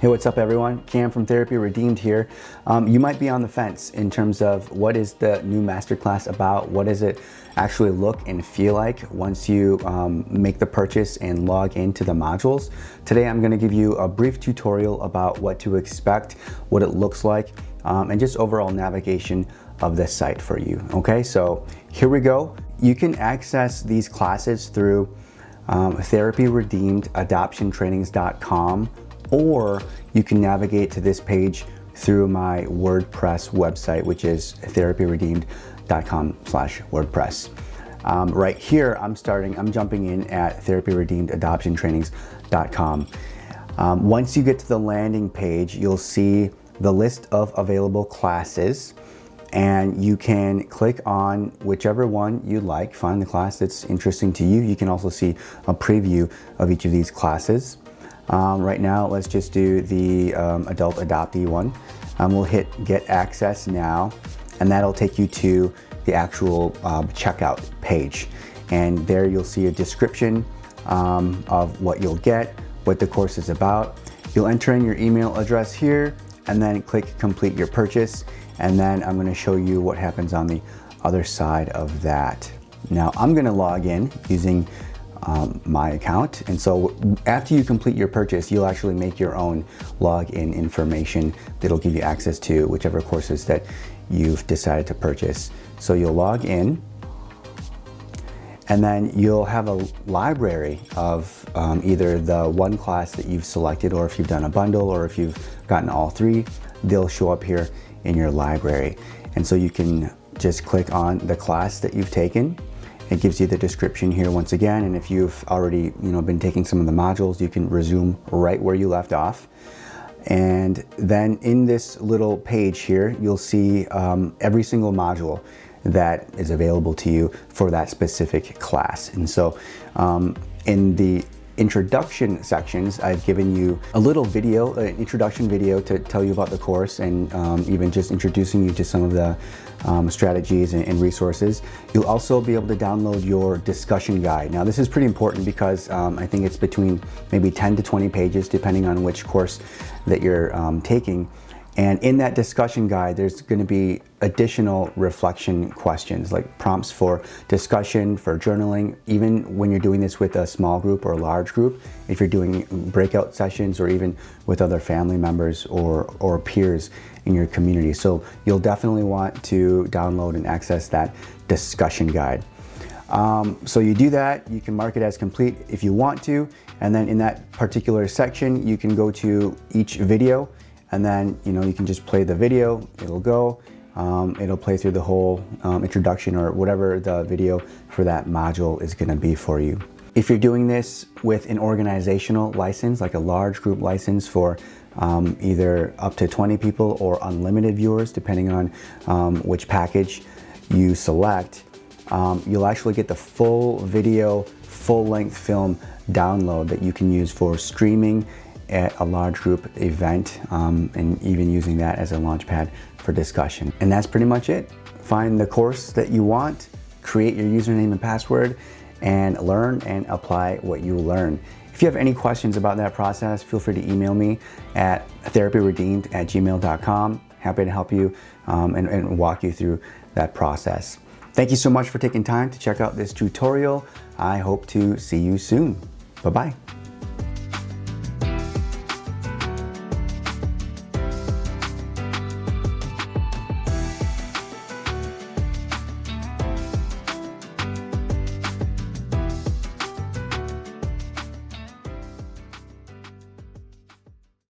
Hey, what's up everyone? Cam from Therapy Redeemed here. You might be on the fence in terms of what is the new Masterclass about? What does it actually look and feel like once you make the purchase and log into the modules? Today I'm going to give you a brief tutorial about what to expect, what it looks like, and just overall navigation of this site for you. Okay, so here we go. You can access these classes through therapyredeemedadoptiontrainings.com, or you can navigate to this page through my WordPress website, which is therapyredeemed.com/WordPress. Right here, I'm jumping in at therapyredeemedadoptiontrainings.com. Once you get to the landing page, you'll see the list of available classes, and you can click on whichever one you like, find the class that's interesting to you. You can also see a preview of each of these classes. Right now, let's just do the adult adoptee one. We'll hit get access now, and that'll take you to the actual checkout page. And there you'll see a description of what you'll get, what the course is about. You'll enter in your email address here and then click complete your purchase. And then I'm going to show you what happens on the other side of that. Now I'm going to log in using my account, and so after you complete your purchase, you'll actually make your own login information that'll give you access to whichever courses that you've decided to purchase. So you'll log in, and then you'll have a library of either the one class that you've selected, or if you've done a bundle, or if you've gotten all three, they'll show up here in your library. And so you can just click on the class that you've taken. It gives you the description here once again, and if you've already been taking some of the modules, you can resume right where you left off. And then in this little page here, you'll see every single module that is available to you for that specific class. And so in the introduction sections, I've given you a little video, an introduction video to tell you about the course, and even just introducing you to some of the strategies and resources. You'll also be able to download your discussion guide. Now this is pretty important because I think it's between maybe 10 to 20 pages depending on which course that you're taking. And in that discussion guide, there's going to be additional reflection questions, like prompts for discussion, for journaling, even when you're doing this with a small group or a large group, if you're doing breakout sessions, or even with other family members or peers in your community. So you'll definitely want to download and access that discussion guide. So you do that, you can mark it as complete if you want to, and then in that particular section, you can go to each video, and then you can just play the video. It'll go, it'll play through the whole introduction or whatever the video for that module is going to be for you. If you're doing this with an organizational license, like a large group license for either up to 20 people or unlimited viewers, depending on which package you select, you'll actually get the full video, full-length film download that you can use for streaming at a large group event, and even using that as a launch pad for discussion. And that's pretty much it. Find the course that you want, create your username and password, and learn and apply what you learn. If you have any questions about that process, feel free to email me at therapyredeemed@gmail.com. Happy to help you and walk you through that process. Thank you so much for taking time to check out this tutorial. I hope to see you soon. Bye-bye.